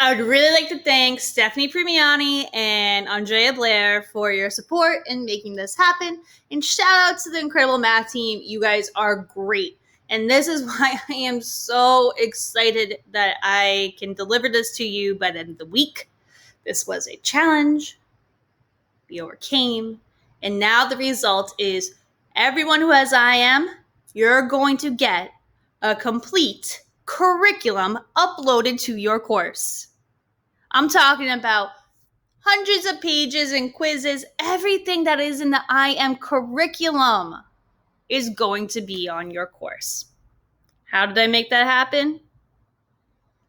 I would really like to thank Stephanie Premiani and Andrea Blair for your support in making this happen. And shout out to the incredible math team. You guys are great. And this is why I am so excited that I can deliver this to you by the end of the week. This was a challenge. We overcame. And now the result is everyone who has IM, you're going to get a complete curriculum uploaded to your course. I'm talking about hundreds of pages and quizzes. Everything that is in the IM curriculum is going to be on your course. How did I make that happen?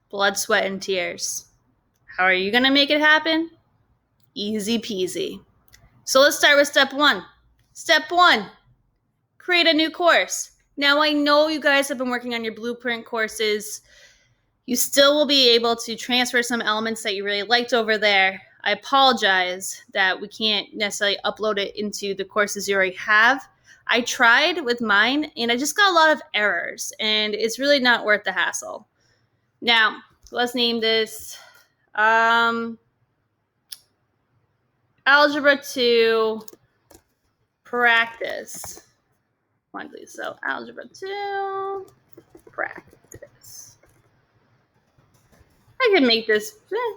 Blood, sweat, and tears. How are you going to make it happen? Easy peasy. So let's start with step one. Step one, create a new course. Now I know you guys have been working on your blueprint courses. You still will be able to transfer some elements that you really liked over there. I apologize that we can't necessarily upload it into the courses you already have. I tried with mine and I just got a lot of errors and it's really not worth the hassle. Now, let's name this Algebra 2 Practice. So Algebra 2 Practice. I can make this, I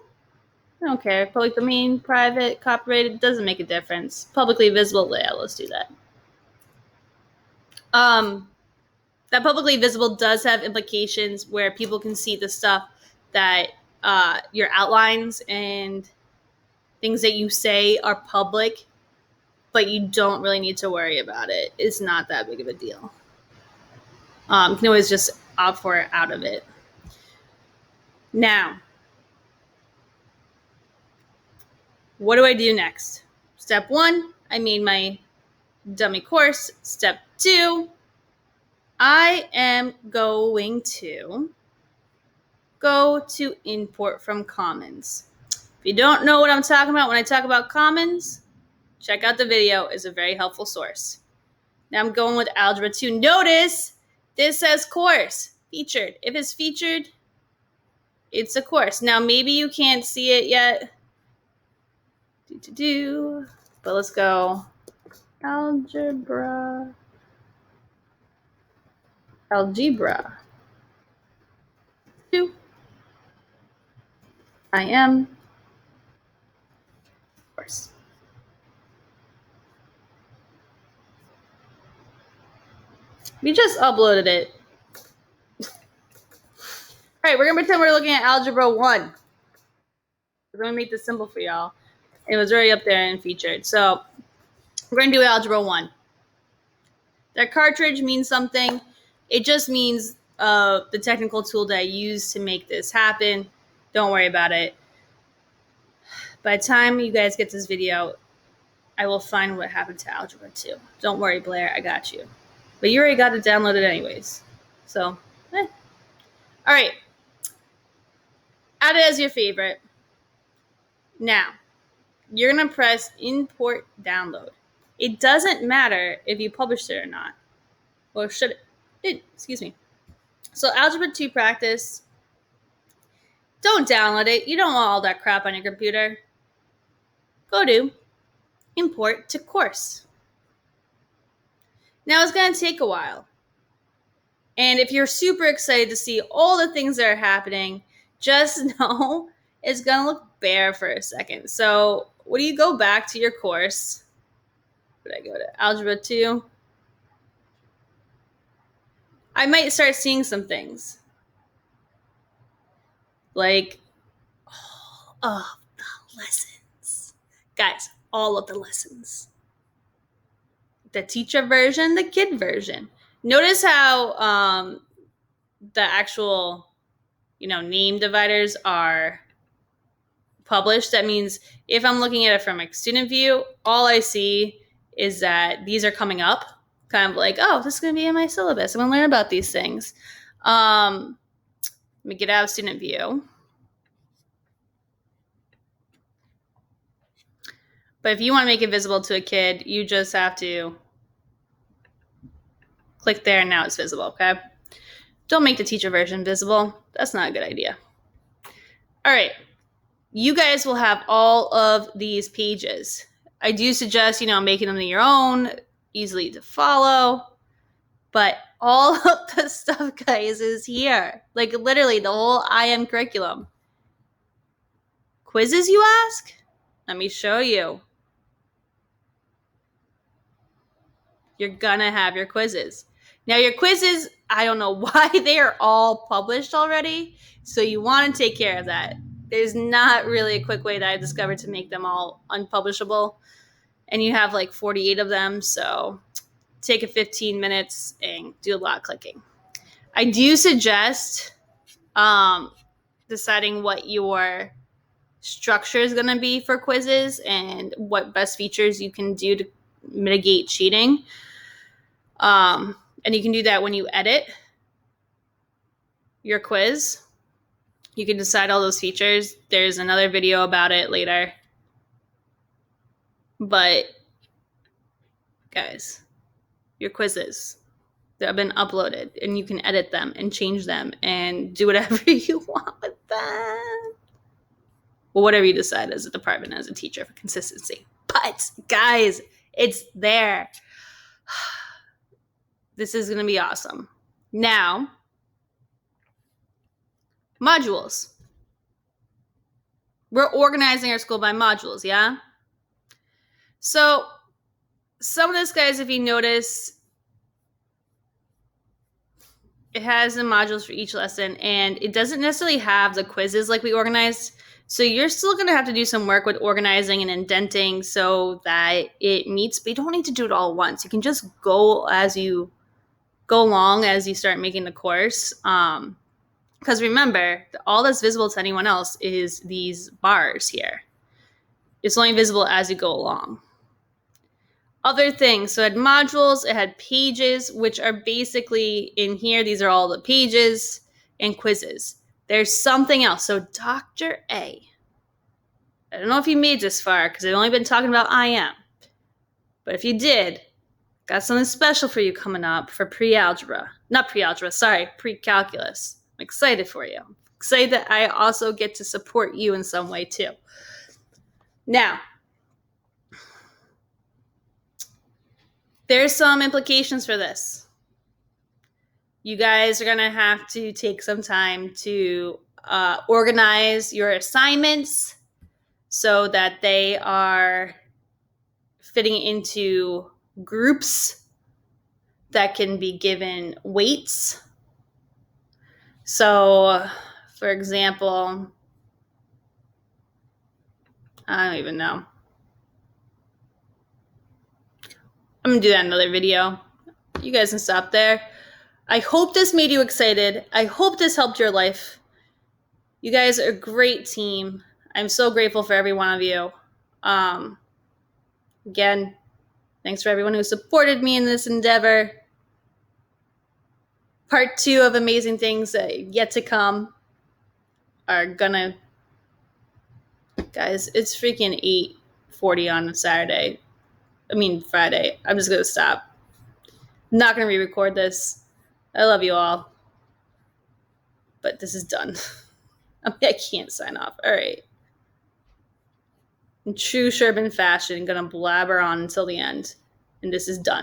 don't care. Public domain, private, copyrighted, doesn't make a difference. Publicly visible layout, let's do that. That publicly visible does have implications where people can see the stuff that your outlines and things that you say are public, but you don't really need to worry about it. It's not that big of a deal. You can always just opt for it out of it. Now, what do I do next? Step one, I made my dummy course. Step two, I am going to go to import from Commons. If you don't know what I'm talking about when I talk about Commons, check out the video. It's a very helpful source. Now I'm going with Algebra 2. Notice this says course, featured. If it's featured, it's a course. Now maybe you can't see it yet. But let's go. Algebra 2. IM course. We just uploaded it. All right, we're going to pretend we're looking at Algebra 1. We're going to make this simple for y'all. It was already up there and featured. So we're going to do Algebra 1. That cartridge means something. It just means the technical tool that I use to make this happen. Don't worry about it. By the time you guys get this video, I will find what happened to Algebra 2. Don't worry, Blair, I got you. But you already got it downloaded anyways. So, All right. Add it as your favorite. Now, you're going to press import download. It doesn't matter if you published it or not. Or should it? Excuse me. So Algebra 2 Practice, don't download it. You don't want all that crap on your computer. Go to import to course. Now it's going to take a while. And if you're super excited to see all the things that are happening, just know it's going to look bare for a second. So when you go back to your course, where did I go to? Algebra 2. I might start seeing some things. Like all of the lessons. Guys, all of the lessons. The teacher version, the kid version. Notice how the actual, name dividers are published. That means if I'm looking at it from a student view, all I see is that these are coming up. Kind of like, oh, this is going to be in my syllabus. I'm going to learn about these things. Let me get out of student view. But if you want to make it visible to a kid, you just have to click there and now it's visible, okay? Don't make the teacher version visible. That's not a good idea. All right. You guys will have all of these pages. I do suggest, making them your own, easily to follow. But all of the stuff, guys, is here. Like literally the whole IM curriculum. Quizzes, you ask? Let me show you. You're gonna have your quizzes. Now your quizzes, I don't know why they are all published already. So you want to take care of that. There's not really a quick way that I discovered to make them all unpublishable. And you have like 48 of them. So take a 15 minutes and do a lot of clicking. I do suggest deciding what your structure is going to be for quizzes and what best features you can do to mitigate cheating. And you can do that when you edit your quiz. You can decide all those features. There's another video about it later. But guys, your quizzes, they've been uploaded and you can edit them and change them and do whatever you want with them. Well, whatever you decide as a department, as a teacher, for consistency. But guys, it's there. This is going to be awesome. Now, modules. We're organizing our school by modules, yeah? So some of this, guys, if you notice, it has the modules for each lesson, and it doesn't necessarily have the quizzes like we organized. So you're still going to have to do some work with organizing and indenting so that it meets, but you don't need to do it all at once. You can just go as you go along as you start making the course. Because remember, all that's visible to anyone else is these bars here. It's only visible as you go along. Other things, so it had modules, it had pages, which are basically in here. These are all the pages and quizzes. There's something else. So Dr. A, I don't know if you made this far because I've only been talking about IM. But if you did, got something special for you coming up for pre-calculus. I'm excited for you. I'm excited that I also get to support you in some way too. Now, there's some implications for this. You guys are going to have to take some time to organize your assignments so that they are fitting into groups that can be given weights. So, for example, I don't even know. I'm going to do that in another video. You guys can stop there. I hope this made you excited. I hope this helped your life. You guys are a great team. I'm so grateful for every one of you. Again, thanks for everyone who supported me in this endeavor. Part 2 of amazing things that yet to come are gonna... Guys, it's freaking 8:40 on a Friday. I'm just gonna stop. I'm not gonna re-record this. I love you all. But this is done. I can't sign off. All right. In true Sherman fashion, gonna blabber on until the end. And this is done.